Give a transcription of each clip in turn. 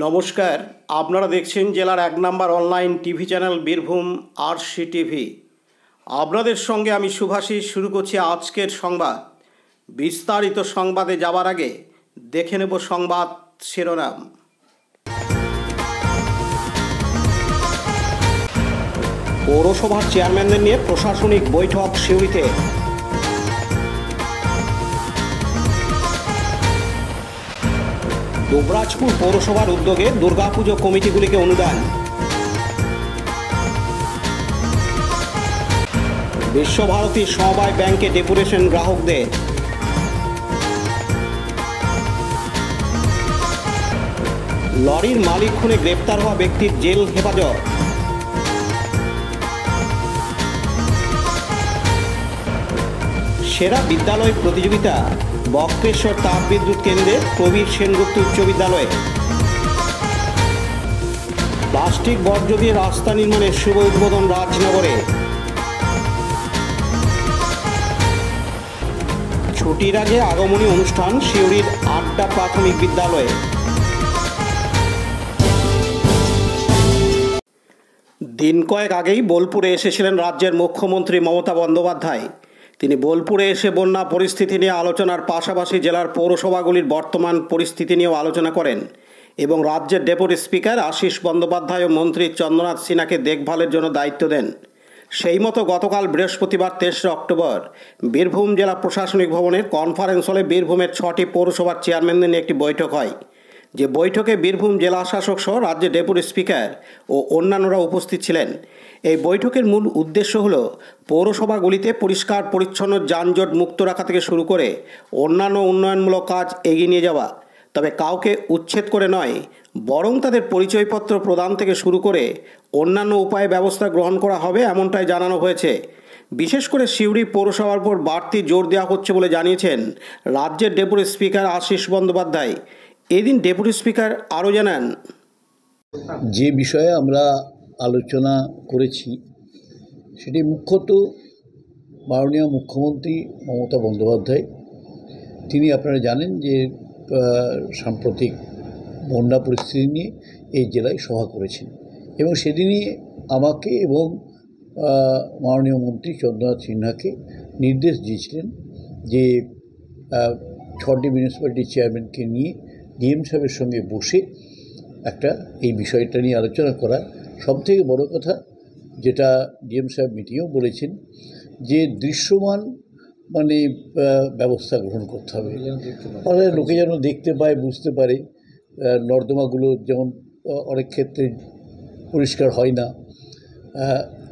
নমস্কার, আপনারা দেখছেন জেলার ১ নম্বর online TV channel Birbhum RC TV. আপনাদের সঙ্গে আমি শুভাশিস। শুরু করছি আজকের সংবাদ। বিস্তারিত সংবাদে যাওয়ার আগে দেখে নেব সংবাদ শিরোনাম। পৌরসভার চেয়ারম্যানদের নিয়ে প্রশাসনিক বৈঠক সিউড়িতে। দুবরাজপুর পৌরসভার উদ্যোগে দুর্গাপুজো কমিটিগুলিকে অনুদান। বিশ্বভারতী সমবায় ব্যাংকে ডেপুটেশন গ্রাহকদের। লরির মালিক খুনে গ্রেপ্তার হওয়া ব্যক্তির জেল হেফাজত। সেরা বিদ্যালয় প্রতিযোগিতা বক্রেশ্বর তাপবিদ্যুৎ কেন্দ্রে প্রবীর সেনগুপ্ত উচ্চ বিদ্যালয়ে। প্লাস্টিক বর্জ্য দিয়ে রাস্তা নির্মাণের শুভ উদ্বোধন রাজনগরে। ছুটির আগে আগমনী অনুষ্ঠান সিউড়ির আড্ডা প্রাথমিক বিদ্যালয়ে। দিন কয়েক আগেই বোলপুরে এসেছিলেন রাজ্যের মুখ্যমন্ত্রী মমতা বন্দ্যোপাধ্যায়। তিনি বোলপুরে এসে বন্যা পরিস্থিতি নিয়ে আলোচনার পাশাপাশি জেলার পৌরসভাগুলির বর্তমান পরিস্থিতি নিয়েও আলোচনা করেন এবং রাজ্যের ডেপুটি স্পিকার আশিস বন্দ্যোপাধ্যায় ও মন্ত্রী চন্দ্রনাথ সিনহাকে দেখভালের জন্য দায়িত্ব দেন। সেই মতো গতকাল বৃহস্পতিবার ৩০ অক্টোবর বীরভূম জেলা প্রশাসনিক ভবনের কনফারেন্স হলে বীরভূমের ৬টি পৌরসভার চেয়ারম্যানদের নিয়ে একটি বৈঠক হয়। যে বৈঠকে বীরভূম জেলা শাসক সহ রাজ্যের ডেপুটি স্পিকার ও অন্যান্যরা উপস্থিত ছিলেন। এই বৈঠকের মূল উদ্দেশ্য হল পৌরসভাগুলিতে পরিষ্কার পরিচ্ছন্ন যানজট মুক্ত রাখা থেকে শুরু করে অন্যান্য উন্নয়নমূলক কাজ এগিয়ে নিয়ে যাওয়া। তবে কাউকে উচ্ছেদ করে নয়, বরং তাদের পরিচয়পত্র প্রদান থেকে শুরু করে অন্যান্য উপায়ে ব্যবস্থা গ্রহণ করা হবে, এমনটাই জানানো হয়েছে। বিশেষ করে সিউড়ি পৌরসভার উপর বাড়তি জোর দেওয়া হচ্ছে বলে জানিয়েছেন রাজ্যের ডেপুটি স্পিকার আশিস বন্দ্যোপাধ্যায়। এদিন ডেপুটি স্পিকার আরও জানান, যে বিষয়ে আমরা আলোচনা করেছি সেটি মুখ্যত মাননীয় মুখ্যমন্ত্রী মমতা বন্দ্যোপাধ্যায়। তিনি আপনারা জানেন যে সাম্প্রতিক বন্যা পরিস্থিতি নিয়ে এই জেলায় সভা করেছেন এবং সেদিনই আমাকে এবং মাননীয় মন্ত্রী চন্দ্রনাথ সিনহাকে নির্দেশ দিয়েছিলেন যে 6টি মিউনিসিপ্যালিটি চেয়ারম্যানকে নিয়ে ডিএম সাহেবের সঙ্গে বসে একটা এই বিষয়টা নিয়ে আলোচনা করা। সবথেকে বড় কথা যেটা ডিএম সাহেব মিটিংয়েও বলেছেন যে দৃশ্যমান ব্যবস্থা গ্রহণ করতে হবে, লোকে যেন দেখতে পায়, বুঝতে পারে। নর্দমাগুলো যেমন অনেক ক্ষেত্রে পরিষ্কার হয় না।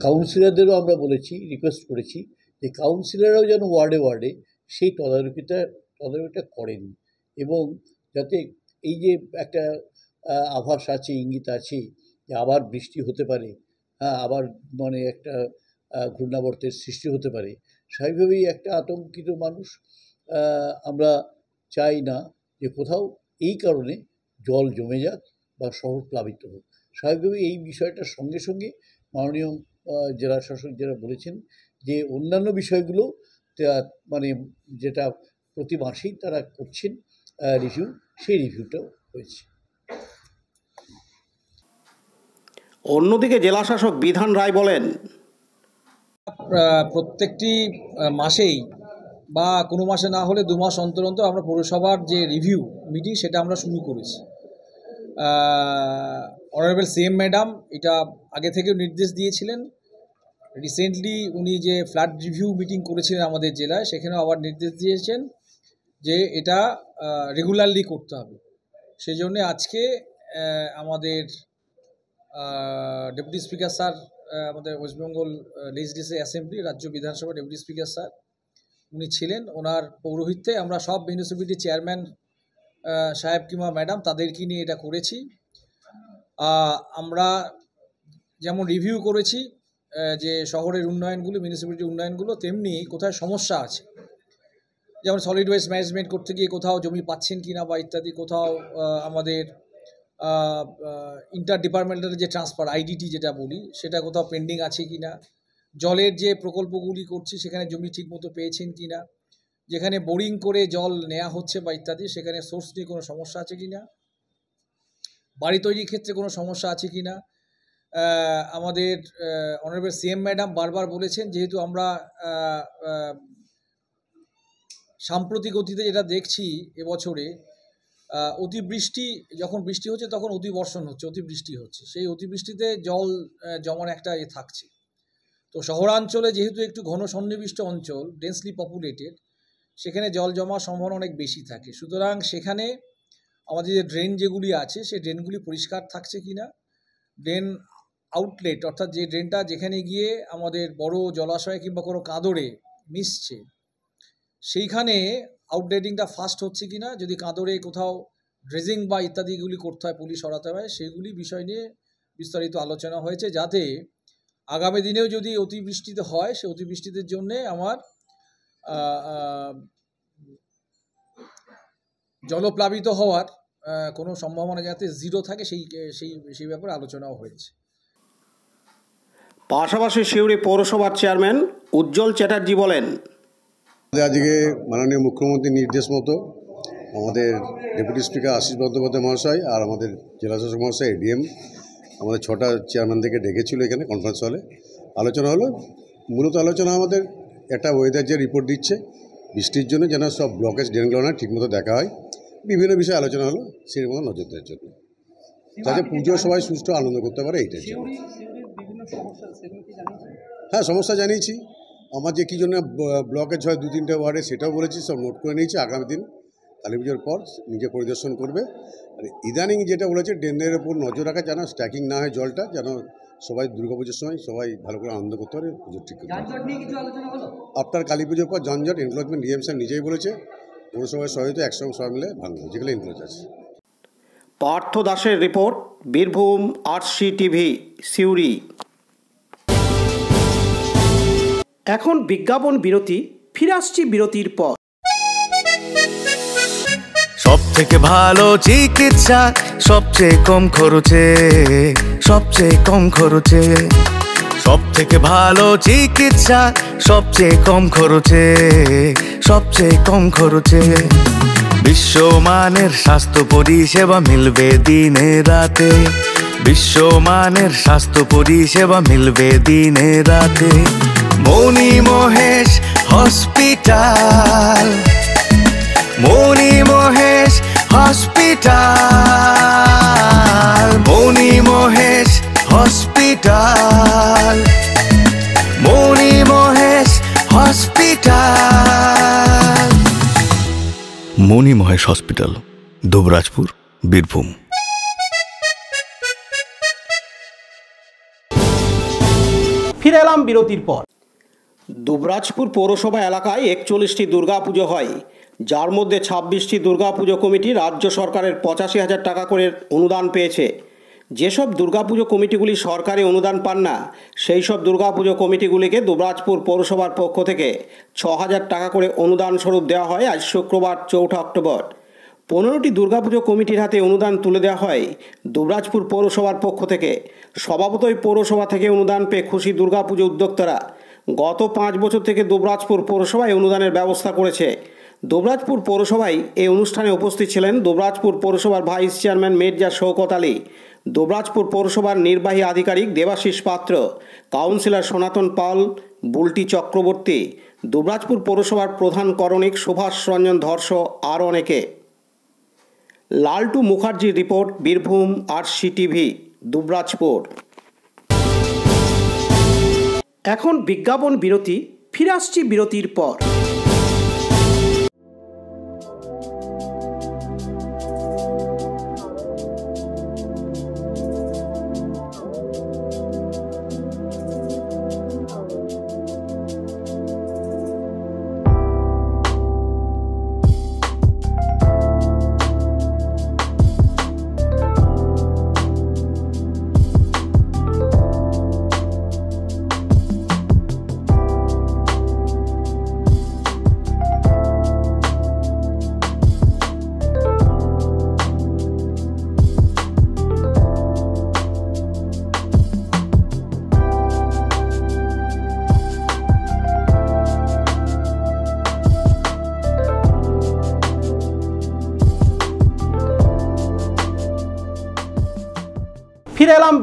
কাউন্সিলরদেরও আমরা বলেছি, রিকোয়েস্ট করেছি যে কাউন্সিলররাও যেন ওয়ার্ডে ওয়ার্ডে সেই তদারকিটা করেন এবং যাতে এই যে একটা আভাস আছে, ইঙ্গিত আছে যে আবার বৃষ্টি হতে পারে, আবার একটা ঘূর্ণাবর্তের সৃষ্টি হতে পারে, স্বাভাবিকভাবেই একটা আতঙ্কিত মানুষ। আমরা চাই না যে কোথাও এই কারণে জল জমে যাক বা শহর প্লাবিত হোক। স্বাভাবিকভাবেই এই বিষয়টার সঙ্গে সঙ্গে মাননীয় জেলা শাসক যারা বলেছেন যে অন্যান্য বিষয়গুলো যেটা প্রতি মাসেই তারা করছেন রিভিউ, সেই রিভিউটাও হয়েছে। অন্যদিকে জেলা শাসক বিধান রায় বলেন, প্রত্যেকটি মাসেই বা কোনো মাসে না হলে 2 মাস অন্তর অন্তর আমরা পৌরসভার যে রিভিউ মিটিং সেটা আমরা শুরু করেছি। অনারেবল সিএম ম্যাডাম এটা আগে থেকেও নির্দেশ দিয়েছিলেন। রিসেন্টলি উনি যে ফ্ল্যাট রিভিউ মিটিং করেছিলেন আমাদের জেলায়, সেখানেও আবার নির্দেশ দিয়েছেন যে এটা রেগুলারলি করতে হবে। সেই জন্যে আজকে আমাদের ডেপুটি স্পিকার স্যার, আমাদের ওয়েস্টবেঙ্গল লেজিসলেটিভ অ্যাসেম্বলি রাজ্য বিধানসভা ডেপুটি স্পিকার স্যার উনি ছিলেন। ওনার পৌরোহিত্যে আমরা সব মিউনিসিপ্যালিটি চেয়ারম্যান সাহেব কিংবা ম্যাডাম তাদেরকে নিয়ে এটা করেছি। আমরা যেমন রিভিউ করেছি যে শহরের উন্নয়নগুলো, মিউনিসিপ্যালিটি উন্নয়নগুলো, তেমনি কোথায় সমস্যা আছে, যেমন সলিড ওয়েস্ট ম্যানেজমেন্ট করতে গিয়ে কোথাও জমি পাচ্ছেন কিনা বা ইত্যাদি, কোথাও আমাদের ইন্টার ডিপার্টমেন্টাল যে ট্রান্সফার আইডিটি যেটা বলি সেটা কোথাও পেন্ডিং আছে কিনা, জলের যে প্রকল্পগুলি করছি সেখানে জমি ঠিকমতো পেয়েছেন কিনা, যেখানে বোরিং করে জল নেওয়া হচ্ছে বা ইত্যাদি সেখানে সোর্স নিয়ে কোনো সমস্যা আছে কিনা, বাড়ি তৈরির ক্ষেত্রে কোনো সমস্যা আছে কি না। আমাদের অনারেবল সিএম ম্যাডাম বারবার বলেছেন, যেহেতু আমরা সাম্প্রতিক অতীতে যেটা দেখছি এবছরে অতিবৃষ্টি, যখন বৃষ্টি হচ্ছে তখন অতিবর্ষণ হচ্ছে, অতিবৃষ্টি হচ্ছে, সেই অতিবৃষ্টিতে জল জমার একটা থাকছে। তো শহরাঞ্চলে যেহেতু একটু ঘন সন্নিবিষ্ট অঞ্চল, ডেন্সলি পপুলেটেড, সেখানে জল জমার সম্ভাবনা অনেক বেশি থাকে। সুতরাং সেখানে আমাদের যে ড্রেন যেগুলি আছে সেই ড্রেনগুলি পরিষ্কার থাকছে কি না, ড্রেন আউটলেট অর্থাৎ যে ড্রেনটা যেখানে গিয়ে আমাদের বড় জলাশয় কিংবা কোনো কাঁদরে মিশছে সেইখানে আউটলেটিংটা ফাস্ট হচ্ছে কি না, যদি কাঁদরে কোথাও ড্রেজিং বা ইত্যাদিগুলি করতে হয়, পুলিশ সরাতে হয়, সেগুলি বিষয় নিয়ে বিস্তারিত আলোচনা হয়েছে, যাতে আগামী দিনেও যদি অতিবৃষ্টিতে হয় সেই অতিবৃষ্টিদের জন্যে আমার জলপ্লাবিত হওয়ার কোনো সম্ভাবনা যাতে জিরো থাকে সেই ব্যাপারে আলোচনাও হয়েছে। পাশাপাশি সিউড়ি পৌরসভার চেয়ারম্যান উজ্জ্বল চ্যাটার্জি বলেন, আজকে মাননীয় মুখ্যমন্ত্রীর নির্দেশ মতো আমাদের ডেপুটি স্পিকার আশিস বন্দ্যোপাধ্যায় মহাশয় আর আমাদের জেলাশাসক মহাশয় এডিএম আমাদের 6টা চেয়ারম্যানদেরকে ডেকেছিল এখানে কনফারেন্স হলে। আলোচনা হলো, মূলত আলোচনা আমাদের একটা ওয়েদার যে রিপোর্ট দিচ্ছে বৃষ্টির জন্য যেন সব ব্লকেজ ড্রেনগুলো না ঠিকমতো দেখা হয়, বিভিন্ন বিষয়ে আলোচনা হলো, সেই মতো নজর দেওয়ার জন্য, যাতে পুজো সবাই সুষ্ঠু আনন্দ করতে পারে এইটাই। হ্যাঁ, সমস্যা জানিয়েছি, আমার যে কী জন্য ব্লকেজ হয় 2-3টে ওয়ার্ডে সেটাও বলেছি, সব নোট করে নিয়েছি। আগামী দিন কালী পুজোর পর নিজে পরিদর্শন করবে। আর ইদানিং যেটা বলেছে ড্রেনের ওপর নজর রাখা, যেন স্ট্যাকিং না হয় জলটা, যেন সবাই দুর্গাপুজোর সময় সবাই ভালো করে আনন্দ করতে পারে, পুজো ঠিক করতে পারে। আপনার কালী পুজোর পর যানজট এনক্লোজমেন্ট ডিএম স্যার নিজেই বলেছে পৌরসভায় সহায়তা একসঙ্গে সবাই মিলে ভাঙবে যেগুলো এনক্লোজ আছে। পার্থ দাসের report, Birbhum RC TV, Suri. এখন বিজ্ঞাপন বিরতি, ফিরে আসছি বিরতির পর। সব থেকে ভালো চিকিৎসা সবচেয়ে কম খরচে, সবচেয়ে কম খরচে, সব থেকে ভালো চিকিৎসা সবচেয়ে কম খরচে, সবচেয়ে কম খরচে। বিশ্বমানের স্বাস্থ্য পরিষেবা মিলবে দিনে রাতে, বিশ্বমানের স্বাস্থ্য পরিষেবা মিলবে দিনে রাতে। মণি মহেশ হসপিটাল, মণি মহেশ হসপিটাল, মণি মহেশ হসপিটাল, মণি মহেশ হসপিটাল। মণি মহেশ হসপিটাল, দুবরাজপুর, বীরভূম। ফিরে এলাম বিরতির পর। দুবরাজপুর পৌরসভা এলাকায় 41টি দুর্গাপুজো হয়, যার মধ্যে 26টি দুর্গাপুজো কমিটি রাজ্য সরকারের 85,000 টাকা করে অনুদান পেয়েছে। যেসব দুর্গাপুজো কমিটিগুলি সরকারি অনুদান পান না, সেই সব দুর্গাপুজো কমিটিগুলিকে দুবরাজপুর পৌরসভার পক্ষ থেকে 6,000 টাকা করে অনুদান স্বরূপ দেওয়া হয়। আজ শুক্রবার 4 অক্টোবর 15টি দুর্গাপুজো কমিটির হাতে অনুদান তুলে দেওয়া হয় দুবরাজপুর পৌরসভার পক্ষ থেকে। স্বভাবতই পৌরসভা থেকে অনুদান পেয়ে খুশি দুর্গাপুজো উদ্যোক্তারা। গত 5 বছর থেকে দুবরাজপুর পৌরসভায় অনুদানের ব্যবস্থা করেছে। দুবরাজপুর পৌরসভায় এই অনুষ্ঠানে উপস্থিত ছিলেন দুবরাজপুর পৌরসভার ভাইস চেয়ারম্যান মির্জা শওকত আলী, দুবরাজপুর পৌরসভার নির্বাহী আধিকারিক দেবাশিস পাত্র, কাউন্সিলর সনাতন পাল, বুলটি চক্রবর্তী, দুবরাজপুর পৌরসভার প্রধান করণিক সুভাষ রঞ্জন ধর্ষ, আর অনেকে। লালটু মুখার্জির report, Birbhum RC TV, Dubrajpur. এখন বিজ্ঞাপন বিরতি, ফিরে আসছি বিরতির পর।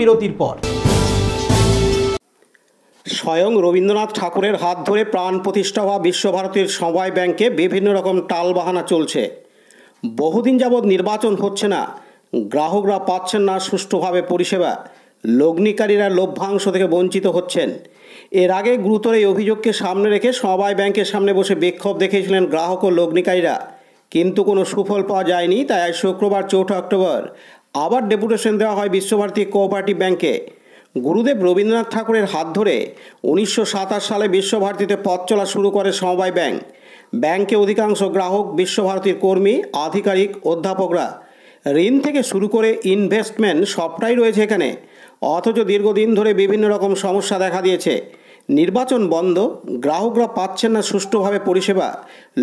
বিরতির পর। স্বয়ং রবীন্দ্রনাথ ঠাকুরের হাত ধরে প্রাণ প্রতিষ্ঠা হওয়া বিশ্বভারতীর সমবায় ব্যাংকে বিভিন্ন রকম টালবাহানা চলছে। বহুদিন যাবৎ নির্বাচন হচ্ছে না, গ্রাহকরা পাচ্ছেন না সুষ্ঠুভাবে পরিষেবা, লগ্নিকারীরা লভ্যাংশ থেকে বঞ্চিত হচ্ছেন। এর আগে গুরুতর এই অভিযোগকে সামনে রেখে সমবায় ব্যাংকের সামনে বসে বিক্ষোভ দেখিয়েছিলেন গ্রাহক ও লগ্নিকারীরা, কিন্তু কোনো সুফল পাওয়া যায়নি। তাই আজ শুক্রবার 4 অক্টোবর আবার ডেপুটেশন দেওয়া হয় বিশ্বভারতী কোঅপারেটিভ ব্যাংকে। গুরুদেব রবীন্দ্রনাথ ঠাকুরের হাত ধরে 1927 সালে বিশ্বভারতীতে পথ চলা শুরু করে সমবায় ব্যাংক। ব্যাংকে অধিকাংশ গ্রাহক বিশ্বভারতীর কর্মী, আধিকারিক, অধ্যাপকরা। ঋণ থেকে শুরু করে ইনভেস্টমেন্ট সবটাই রয়েছে এখানে। অথচ দীর্ঘদিন ধরে বিভিন্ন রকম সমস্যা দেখা দিয়েছে। নির্বাচন বন্ধ, গ্রাহকরা পাচ্ছেন না সুষ্ঠুভাবে পরিষেবা,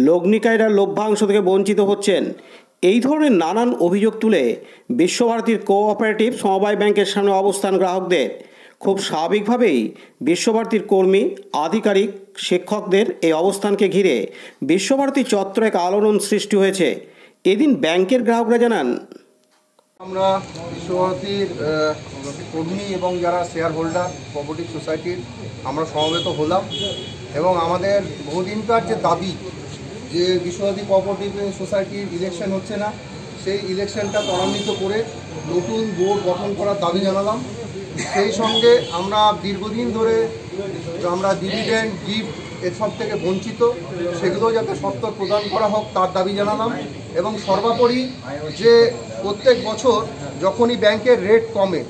লগ্নিকারীরা লভ্যাংশ থেকে বঞ্চিত হচ্ছেন। এই ধরনের নানান অভিযোগ তুলে বিশ্বভারতীর কোঅপারেটিভ সমবায় ব্যাংকের সামনে অবস্থান গ্রাহকদের। খুব স্বাভাবিকভাবেই বিশ্বভারতীর কর্মী, আধিকারিক, শিক্ষকদের এই অবস্থানকে ঘিরে বিশ্বভারতী চত্বরে এক আলোড়ন সৃষ্টি হয়েছে। এদিন ব্যাংকের গ্রাহকরা জানান, আমরা বিশ্বভারতীর কর্মী এবং যারা শেয়ার হোল্ডার কোঅপারেটিভ সোসাইটির আমরা সমবেত হলাম এবং আমাদের বহুদিনকার যে দাবি যে বিশ্বভারতী কোঅপারেটিভ সোসাইটির ইলেকশন হচ্ছে না, সেই ইলেকশনটা ত্বরান্বিত করে নতুন বোর্ড গঠন করার দাবি জানালাম। সেই সঙ্গে আমরা দীর্ঘদিন ধরে আমরা ডিভিডেন্ড, গিফট এসব থেকে বঞ্চিত, সেগুলো যাতে সত্ত্বর প্রদান করা হোক তার দাবি জানালাম। এবং সর্বোপরি যে প্রত্যেক বছর যখনই ব্যাংকের রেট কমে,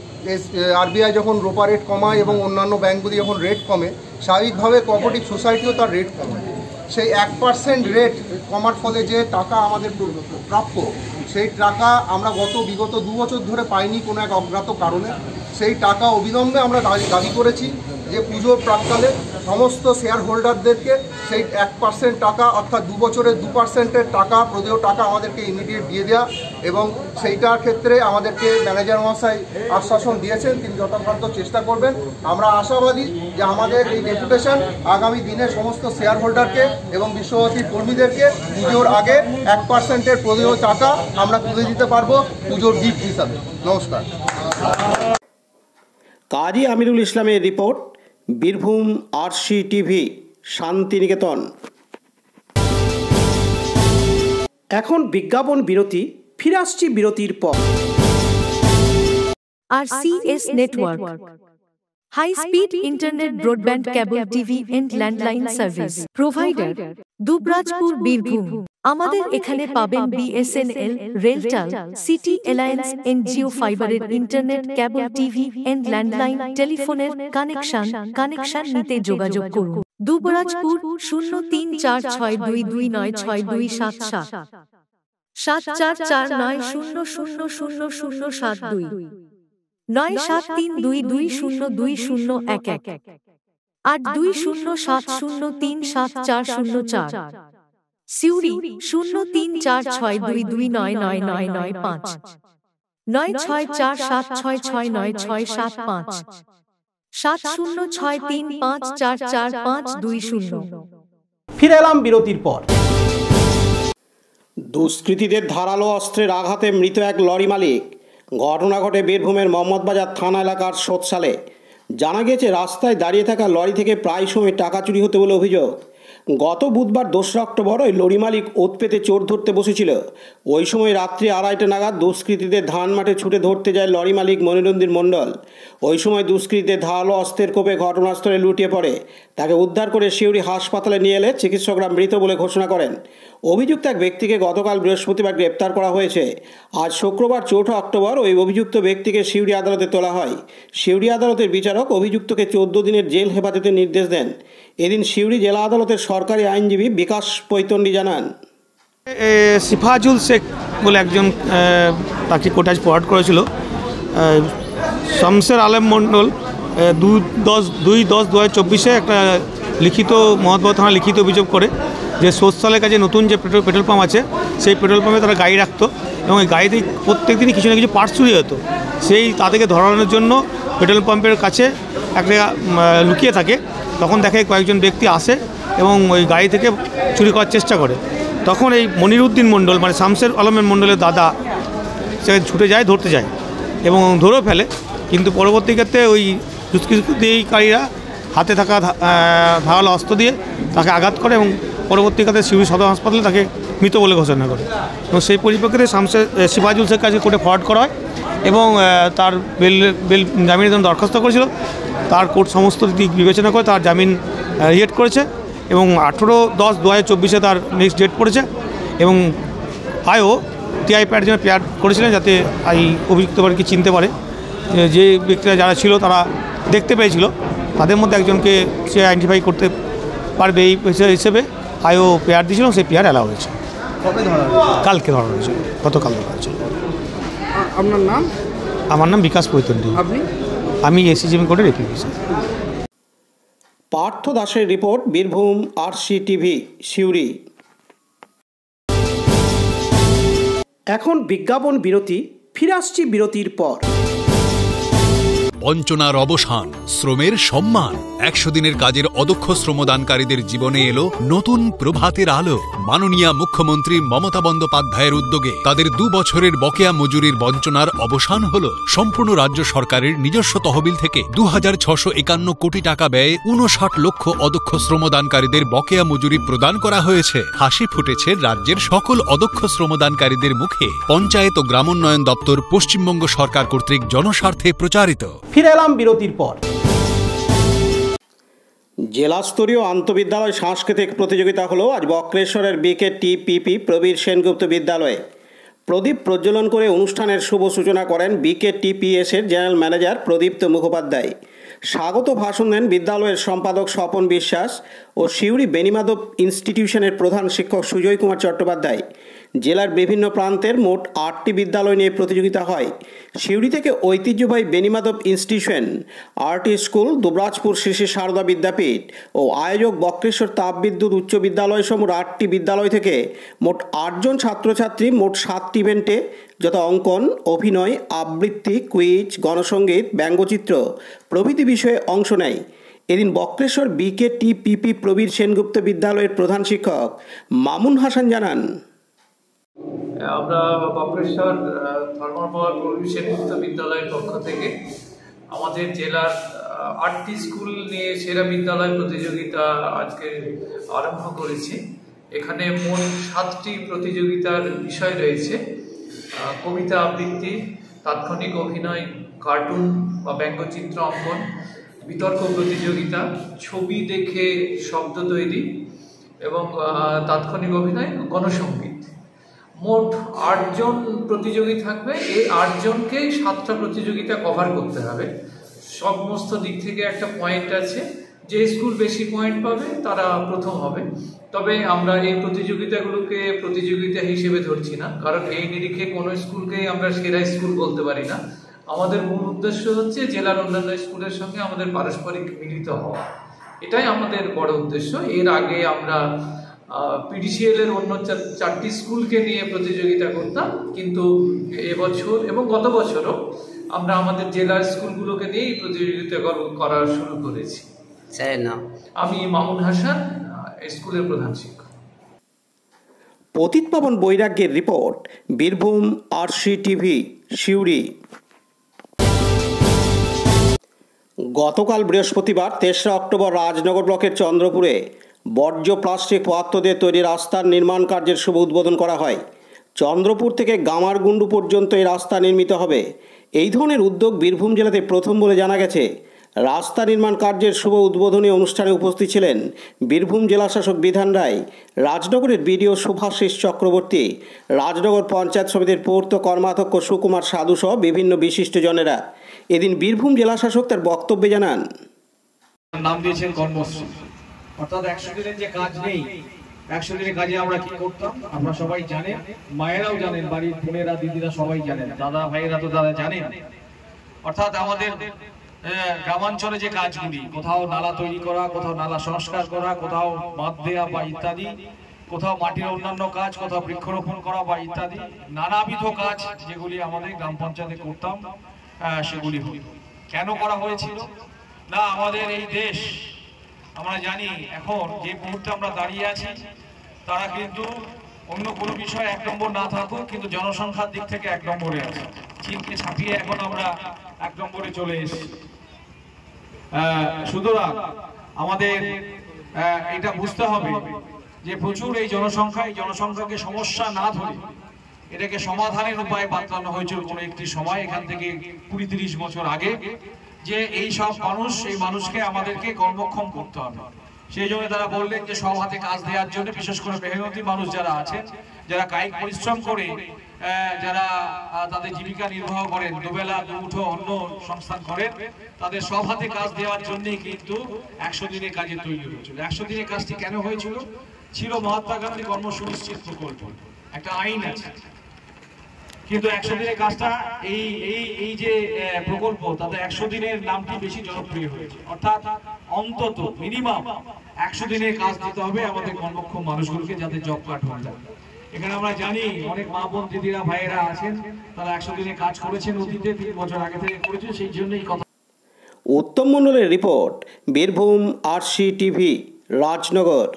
আরবিআই যখন রোপা রেট কমায় এবং অন্যান্য ব্যাংকগুলি যখন রেট কমে, স্বাভাবিকভাবে কোঅপারেটিভ সোসাইটিও তার রেট কমায়। সেই 1% রেট কমার ফলে যে টাকা আমাদের প্রাপ্য, সেই টাকা আমরা বিগত 2 বছর ধরে পাইনি কোনো এক অজ্ঞাত কারণে। সেই টাকা অবিলম্বে আমরা দাবি করেছি যে পুজোর প্রাক্কালে সমস্ত শেয়ার হোল্ডারদেরকে সেই 1% টাকা অর্থাৎ 2 বছরের 2%-এর টাকা, প্রদেয় টাকা আমাদেরকে ইমিডিয়েট দিয়ে দেওয়া। এবং সেইটার ক্ষেত্রে আমাদেরকে ম্যানেজার মহাশয় আশ্বাসন দিয়েছেন, তিনি যথাসাধ্য চেষ্টা করবেন। আমরা আশাবাদী যে আমাদের এই ডেপুটেশন আগামী দিনে সমস্ত শেয়ার হোল্ডারকে এবং বিশ্বভারতীর কর্মীদেরকে পুজোর আগে 1%-এর প্রদেয় টাকা আমরা তুলে দিতে পারবো পুজোর গিফট হিসাবে। নমস্কার। কাজী আমিরুল ইসলামের report, Birbhum RC TV, Santiniketan. এখন বিজ্ঞাপন বিরতি, ফিরে আসছি বিরতির পর। RCS Network, high speed internet, broadband, cable TV and landline service provider, Dubrajpur, Birbhum. আমাদের এখানে পাবেন BSNL, RailTel, City Alliance and Jio ফাইবারের internet, cable TV and landline টেলিফোনের কানেকশন নিতে যোগাযোগ করুন। দুবরাজপুর 0346229627 7449000072 9732202011 8207037404। সিউড়ি 034622999995 9647669675 7063544520। ফিরে এলাম বিরতির পর। দুষ্কৃতীদের ধারালো অস্ত্রের আঘাতে মৃত এক লরি মালিক। ঘটনা ঘটে বীরভূমের মোহাম্মদবাজার থানা এলাকার সোতসালে। জানা গেছে, রাস্তায় দাঁড়িয়ে থাকা লরি থেকে প্রায় সময় টাকা চুরি হতে বলে অভিযোগ। গত বুধবার 2 অক্টোবর ওই লরি মালিক ওত পেতে চোর ধরতে বসেছিল। ওই সময় রাত্রি 2:30 নাগাদ দুষ্কৃতীদের ধান মাঠে ছুটে ধরতে যায় লরি মালিক মনিরুদ্দিন মণ্ডল। ওই সময় দুষ্কৃতীদের ধারালো অস্ত্রের কোপে ঘটনাস্থলে লুটিয়ে পড়ে। তাকে উদ্ধার করে সিউড়ি হাসপাতালে নিয়ে এলে চিকিৎসকরা মৃত বলে ঘোষণা করেন। অভিযুক্ত এক ব্যক্তিকে গতকাল বৃহস্পতিবার গ্রেপ্তার করা হয়েছে। আজ শুক্রবার 4 অক্টোবর ওই অভিযুক্ত ব্যক্তিকে সিউড়ি আদালতে তোলা হয়। সিউড়ি আদালতের বিচারক অভিযুক্তকে 14 দিনের জেল হেফাজতের নির্দেশ দেন। এদিন সিউড়ি জেলা আদালতের সরকারি আইনজীবী বিকাশ পৈতন্ডি জানান, সিফাজুল শেখ বলে একজন তাকে কোর্টে ফরওয়ার্ড করেছিল। শামসের আলম মণ্ডল 2/10/2024 একটা লিখিত মহৎবাবু থানা লিখিত অভিযোগ করে যে সোতসালের কাছে নতুন যে পেট্রোল পাম্প আছে, সেই পেট্রোল পাম্পে তারা গাড়ি রাখতো এবং এই গাড়িতে প্রত্যেক দিনই কিছু না কিছু পার্টস চুরি হতো। সেই তাদেরকে ধরানোর জন্য পেট্রোল পাম্পের কাছে একটা লুকিয়ে থাকে। তখন দেখে কয়েকজন ব্যক্তি আসে এবং ওই গাড়ি থেকে চুরি করার চেষ্টা করে। তখন এই মনিরুদ্দিন মণ্ডল মানে শামসের আলমের মণ্ডলের দাদা সে ছুটে যায়, ধরতে যায় এবং ধরেও ফেলে। কিন্তু পরবর্তী ক্ষেত্রে ওই দুষ্কৃতিকারীরা হাতে থাকা ধারালো অস্ত্র দিয়ে তাকে আঘাত করে এবং পরবর্তীকালে সিউড়ি সদর হাসপাতালে তাকে মৃত বলে ঘোষণা করে এবং সেই পরিপ্রেক্ষিতে সিফাজুল শেখ কাছে কোর্টে ফরওয়ার্ড করা হয় এবং তার জামিনের জন্য দরখাস্ত করেছিল। তার কোর্ট সমস্ত দিক বিবেচনা করে তার জামিন রিজেক্ট করেছে এবং 18/10/2024 তার নেক্সট ডেট পড়েছে এবং আয়ও টিআই প্যাড জন্য প্যাড করেছিলেন যাতে এই অভিযুক্তবাদীকে চিনতে পারে। যে ব্যক্তিরা যারা ছিল তারা দেখতে পেয়েছিল, তাদের মধ্যে একজনকে সে আইডেন্টিফাই করতে পারবে এই হিসেবে আয়ও পেয়ার দিয়েছিল, সেই পেয়ার অ্যালাউ হয়েছে। কালকে ধরা হয়েছে, গতকাল ধরা হয়েছে। আপনার নাম? আমার নাম বিকাশ পৈতন্ডি। আপনি? আমি এসিজিএম কোর্টের এপিপি। পার্থ দাসের রিপোর্ট, বীরভূম RCTV সিউড়ি। এখন বিজ্ঞাপন বিরতি, ফিরে আসছি বিরতির পর। বঞ্চনার অবসান, শ্রমের সম্মান। 100 দিনের কাজের অদক্ষ শ্রমদানকারীদের জীবনে এলো নতুন প্রভাতের আলো। মাননীয় মুখ্যমন্ত্রী মমতা বন্দ্যোপাধ্যায়ের উদ্যোগে তাদের 2 বছরের বকেয়া মজুরির বঞ্চনার অবসান হলো। সম্পূর্ণ রাজ্য সরকারের নিজস্ব তহবিল থেকে 2651 কোটি টাকা ব্যয়ে 59 লক্ষ অদক্ষ শ্রমদানকারীদের বকেয়া মজুরি প্রদান করা হয়েছে। হাসি ফুটেছে রাজ্যের সকল অদক্ষ শ্রমদানকারীদের মুখে। পঞ্চায়েত ও গ্রামোন্নয়ন দপ্তর পশ্চিমবঙ্গ সরকার কর্তৃক জনস্বার্থে প্রচারিত। ফিরে এলাম বিরতির পর। জেলাস্তরীয় আন্তঃবিদ্যালয় সাংস্কৃতিক প্রতিযোগিতা হলো আজ বক্রেশ্বরের BKTPP প্রবীর সেনগুপ্ত বিদ্যালয়ে। প্রদীপ প্রজ্বলন করে অনুষ্ঠানের শুভ সূচনা করেন BKTPS-এর জেনারেল ম্যানেজার প্রদীপ্ত মুখোপাধ্যায়। স্বাগত ভাষণ দেন বিদ্যালয়ের সম্পাদক স্বপন বিশ্বাস ও সিউড়ি বেনিমাধব ইনস্টিটিউশনের প্রধান শিক্ষক সুজয় কুমার চট্টোপাধ্যায়। জেলার বিভিন্ন প্রান্তের মোট 8টি বিদ্যালয় নিয়ে প্রতিযোগিতা হয়। সিউড়ি থেকে ঐতিহ্যবাহী Benimadhab institution, RT school, Dubrajpur Shri Shri Sarada Vidyapith ও আয়োজক বক্রেশ্বর তাপবিদ্যুৎ উচ্চ বিদ্যালয় সহ 8টি বিদ্যালয় থেকে মোট 8 জন ছাত্রছাত্রী মোট 7টি ইভেন্টে যথা অঙ্কন, অভিনয়, আবৃত্তি, কুইজ, গণসঙ্গীত, ব্যঙ্গচিত্র প্রভৃতি বিষয়ে অংশ নেয়। এদিন বক্রেশ্বর BKTPP প্রবীর সেনগুপ্ত বিদ্যালয়ের প্রধান শিক্ষক মামুন হাসান জানান, আমরা বক্রেশ্বর ধর্মপাল প্রবীর সেনগুপ্ত বিদ্যালয়ের পক্ষ থেকে আমাদের জেলার 8টি স্কুল নিয়ে সেরা বিদ্যালয় প্রতিযোগিতা আজকে আরম্ভ করেছি। এখানে মোট 7টি প্রতিযোগিতার বিষয় রয়েছে: কবিতা আবৃত্তি, তাৎক্ষণিক অভিনয়, কার্টুন বা ব্যঙ্গচিত্র অঙ্কন, বিতর্ক প্রতিযোগিতা, ছবি দেখে শব্দ তৈরি এবং তাৎক্ষণিক অভিনয়, গণসঙ্গীত। মোট 8 জন প্রতিযোগী থাকবে। এই 8 জনকে 7টা প্রতিযোগিতা কভার করতে হবে। সমস্ত দিক থেকে একটা পয়েন্ট আছে, যে স্কুল বেশি পয়েন্ট পাবে তারা প্রথম হবে। তবে আমরা এই প্রতিযোগিতাগুলোকে প্রতিযোগিতা হিসেবে ধরছি না, কারণ এই নিরিখে কোনো স্কুলকেই আমরা সেরা স্কুল বলতে পারি না। আমাদের মূল উদ্দেশ্য হচ্ছে জেলার অন্যান্য স্কুলের সঙ্গে আমাদের পারস্পরিক মিলিত হওয়া, এটাই আমাদের বড় উদ্দেশ্য। এর আগে আমরা PDCL এর অন্য 4টি স্কুলকে নিয়ে প্রতিযোগিতা করতাম, কিন্তু এবছর এবং গত বছরও আমরা আমাদের জেলার স্কুলগুলোকে নিয়েই প্রতিযোগিতা করা শুরু করেছি। স্যার নাম? আমি মামুন হাসান, স্কুলের প্রধান শিক্ষক। পতিত পাবন বৈরাগ্যের রিপোর্ট, বীরভূম RCTV সিউড়ি। গতকাল বৃহস্পতিবার 3রা অক্টোবর রাজনগর ব্লকের চন্দ্রপুরে বর্জ্য প্লাস্টিক পদার্থ দিয়ে তৈরি রাস্তার নির্মাণ কার্যের শুভ উদ্বোধন করা হয়। চন্দ্রপুর থেকে গামারগুন্ডু পর্যন্ত এই রাস্তা নির্মিত হবে। এই ধরনের উদ্যোগ বীরভূম জেলাতে প্রথম বলে জানা গেছে। রাস্তা নির্মাণ কার্যের শুভ উদ্বোধনী অনুষ্ঠানে উপস্থিত ছিলেন বীরভূম জেলাশাসক বিধান রায়, রাজনগরের BDO শুভাশিস চক্রবর্তী, রাজনগর পঞ্চায়েত সমিতির পূর্ত কর্মাধ্যক্ষ সুকুমার সাধু সহ বিভিন্ন বিশিষ্টজনেরা। এদিন বীরভূম জেলাশাসক তার বক্তব্যে জানান, নাম দিয়েছেন কর্মশ্রী, অর্থাৎ 100 দিনের যে কাজ নেই, 100 দিনের কাজে আমরা কি করতাম আমরা সবাই জানেন, মায়েরাও জানেন, বাড়ির বোনেরা দিদিরা সবাই জানেন, দাদা ভাইয়েরা তো দাদা জানেন। অর্থাৎ আমাদের গ্রামাঞ্চলে যে কাজগুলি, কোথাও নালা তৈরি করা, কোথাও নালা সংস্কার করা, কোথাও বাঁধ দেওয়া বা ইত্যাদি, কোথাও মাটির অন্যান্য কাজ, কোথাও বৃক্ষরোপণ করা বা ইত্যাদি নানাবিধ কাজ যেগুলি আমাদের গ্রাম পঞ্চায়েতে করতাম, সেগুলি কেন করা হয়েছিল না, আমাদের এই দেশ আমরা জানি এখন যে মুহূর্তে আমরা দাঁড়িয়ে আছি, তারা কিন্তু অন্য কোনো বিষয় 1 নম্বর না থাকুক, কিন্তু জনসংখ্যার দিক থেকে 1 নম্বরে আছে। চীনকে ছাপিয়ে এখন আমরা 1 নম্বরে চলে এসেছে। সুতরাং আমাদের এটা বুঝতে হবে যে প্রচুর এই জনসংখ্যাকে সমস্যা না ধরে এটাকে সমাধানের উপায় বাতলানো হয়েছিল কোনো একটি সময়, এখান থেকে 20-30 বছর আগে, যে এই সব এই মানুষকে আমাদেরকে কর্মক্ষম করতে হবে। সেই জন্য তারা বললেন যে সব হাতে কাজ দেওয়ার জন্য, বিশেষ করে মেহনতি মানুষ যারা আছেন, যারা কায়িক পরিশ্রম করে যারা তাদের জীবিকা নির্বাহ করেন, দুবেলা দুমুঠো অন্য সংস্থান করেন, তাদের সব হাতে কাজ দেওয়ার জন্যই কিন্তু 100 দিনের কাজে তৈরি হয়েছিল। 100 দিনের কাজটি কেন হয়েছিল? ছিল মহাত্মা গান্ধী কর্মসুনিশ্চিত প্রকল্প, একটা আইন আছে, কিন্তু 100 দিনের কাজটা এই যে প্রকল্প, তাতে 100 দিনের নামটি বেশি জনপ্রিয় হয়েছে। অর্থাৎ অন্তত মিনিমাম 100 দিনের কাজ দিতে হবে আমাদের কর্মক্ষম মানুষগুলোকে, যাতে জব কার্ড হয়ে যায়। এখানে আমরা জানি অনেক মা বোন দিদিরা ভাইয়েরা আছেন, তারা 100 দিনে কাজ করেছেন, অতীতে 3 বছর আগে থেকে করেছেন, সেই জন্যই কথা। উত্তম মণ্ডলের report, Birbhum RC TV, Rajnagar.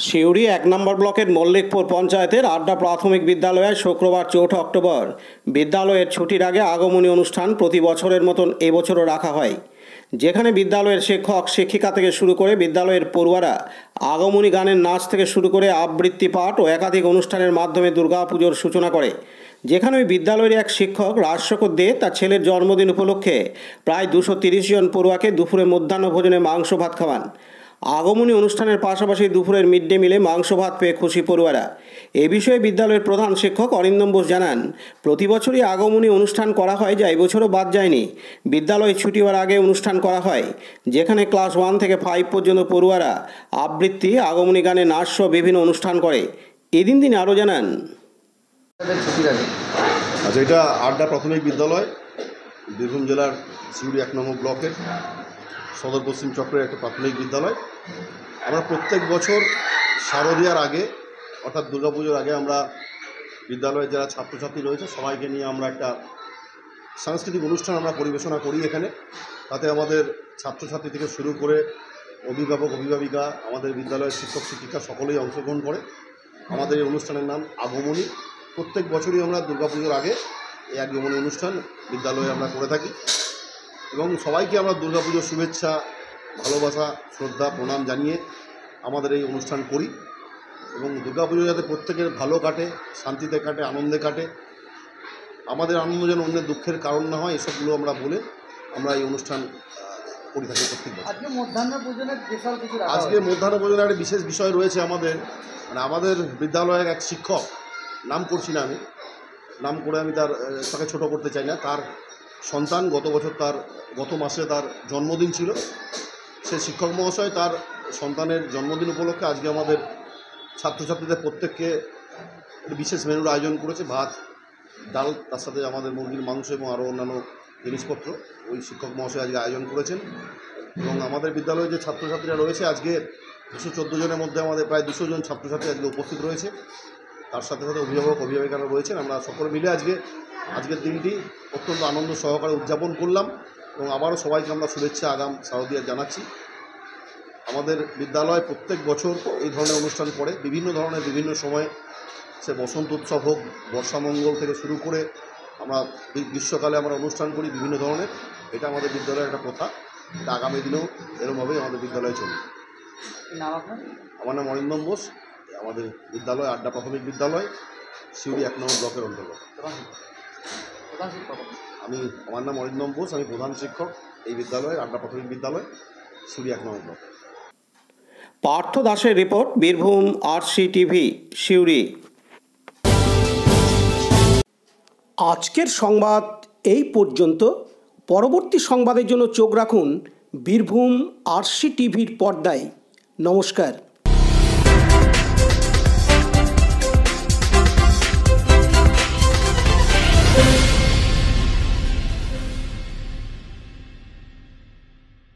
Suri 1 নম্বর ব্লকের মল্লিকপুর পঞ্চায়েতের আড্ডা প্রাথমিক বিদ্যালয়ে শুক্রবার 4 অক্টোবর বিদ্যালয়ের ছুটির আগে আগমনী অনুষ্ঠান প্রতি বছরের মতন এবছরও রাখা হয়, যেখানে বিদ্যালয়ের শিক্ষক শিক্ষিকা থেকে শুরু করে বিদ্যালয়ের পড়ুয়ারা আগমনী গানের নাচ থেকে শুরু করে আবৃত্তি পাঠ ও একাধিক অনুষ্ঠানের মাধ্যমে দুর্গাপুজোর সূচনা করে। যেখানে ওই বিদ্যালয়ের এক শিক্ষক রাজশেখর দে তার ছেলের জন্মদিন উপলক্ষে প্রায় 230 জন পড়ুয়াকে দুপুরে মধ্যাহ্ন ভোজনে মাংস ভাত খাওয়ান। আগমনী অনুষ্ঠানের পাশাপাশি দুপুরের মিড ডে মিলে মাংস ভাত পেয়ে খুশি পড়ুয়ারা। এ বিষয়ে বিদ্যালয়ের প্রধান শিক্ষক অরিন্দম বোস জানান, প্রতি বছরই আগমনী অনুষ্ঠান করা হয়, যা এবছরও বাদ যায়নি। বিদ্যালয় ছুটি হওয়ার আগে অনুষ্ঠান করা হয়, যেখানে ক্লাস 1 থেকে 5 পর্যন্ত পড়ুয়ারা আবৃত্তি, আগমনী গানে নাচ সহ বিভিন্ন অনুষ্ঠান করে। এদিন তিনি আরও জানান, আচ্ছা, এটা আড্ডা প্রাথমিক বিদ্যালয়, বীরভূম জেলার সিউড়ি 1 নম্বর ব্লকের সদর পশ্চিম চক্রের একটা প্রাথমিক বিদ্যালয়। আমরা প্রত্যেক বছর শারদীয়ার আগে, অর্থাৎ দুর্গাপুজোর আগে, আমরা বিদ্যালয়ের যারা ছাত্রছাত্রী রয়েছে সবাইকে নিয়ে আমরা একটা সাংস্কৃতিক অনুষ্ঠান আমরা পরিবেশনা করি এখানে। তাতে আমাদের ছাত্রছাত্রী থেকে শুরু করে অভিভাবক অভিভাবিকা, আমাদের বিদ্যালয়ের শিক্ষক শিক্ষিকা সকলেই অংশগ্রহণ করে। আমাদের এই অনুষ্ঠানের নাম আগমনী। প্রত্যেক বছরই আমরা দুর্গাপুজোর আগে এই আগমনী অনুষ্ঠান বিদ্যালয়ে আমরা করে থাকি এবং সবাইকে আমরা দুর্গাপুজোর শুভেচ্ছা, ভালোবাসা, শ্রদ্ধা, প্রণাম জানিয়ে আমাদের এই অনুষ্ঠান করি এবং দুর্গাপুজো যাতে প্রত্যেকের ভালো কাটে, শান্তিতে কাটে, আনন্দে কাটে, আমাদের আনন্দ যেন অন্যের দুঃখের কারণ না হয়, এসবগুলো আমরা বলে আমরা এই অনুষ্ঠান করে থাকি প্রত্যেক বছর। আজকে মধ্যাহ্ন ভোজনের একটা বিশেষ বিষয় রয়েছে আমাদের, মানে আমাদের বিদ্যালয়ের এক শিক্ষক, নাম করছি না আমি, নাম করে আমি তাকে ছোট করতে চাই না, তার সন্তান গত মাসে তার জন্মদিন ছিল। সে শিক্ষক মহাশয় তার সন্তানের জন্মদিন উপলক্ষে আজকে আমাদের ছাত্রছাত্রীদের প্রত্যেককে বিশেষ মেনুর আয়োজন করেছে, ভাত, ডাল, তার সাথে আমাদের মুরগির মাংস এবং আরও অন্যান্য জিনিসপত্র ওই শিক্ষক মহাশয় আজকে আয়োজন করেছেন। এবং আমাদের বিদ্যালয়ে যে ছাত্রছাত্রীরা রয়েছে, আজকে 214 জনের মধ্যে আমাদের প্রায় 200 জন ছাত্রছাত্রী আজকে উপস্থিত রয়েছে, তার সাথে সাথে অভিভাবক অভিভাবিকারা রয়েছেন। আমরা সকলে মিলে আজকের দিনটি অত্যন্ত আনন্দ সহকারে উদযাপন করলাম এবং আবারও সবাইকে আমরা শুভেচ্ছা আগাম শারদীয়া জানাচ্ছি। আমাদের বিদ্যালয় প্রত্যেক বছর এই ধরনের অনুষ্ঠান করে, বিভিন্ন ধরনের বিভিন্ন সময়ে, সে বসন্ত উৎসব হোক, বর্ষামঙ্গল থেকে শুরু করে আমরা গ্রীষ্মকালে আমরা অনুষ্ঠান করি বিভিন্ন ধরনের। এটা আমাদের বিদ্যালয়ের একটা প্রথা, এটা আগামী দিনেও এরকমভাবেই আমাদের বিদ্যালয়ে চলবে। আমার নাম অরিন্দম বোস, আমাদের বিদ্যালয় আড্ডা প্রাথমিক বিদ্যালয়, সিউড়ি 1 নম্বর ব্লকের অন্তর্গত। আমার নাম অরিন্দম বোস, আমি প্রধান শিক্ষক এই বিদ্যালয়ের আড্ডা প্রাথমিক বিদ্যালয়, সিউড়ি 1 নম্বর ব্লক। পার্থ দাসের report, Birbhum RC TV, Suri. আজকের সংবাদ এই পর্যন্ত। পরবর্তী সংবাদের জন্য চোখ রাখুন বীরভূম আরসি টিভির পর্দায়। নমস্কার।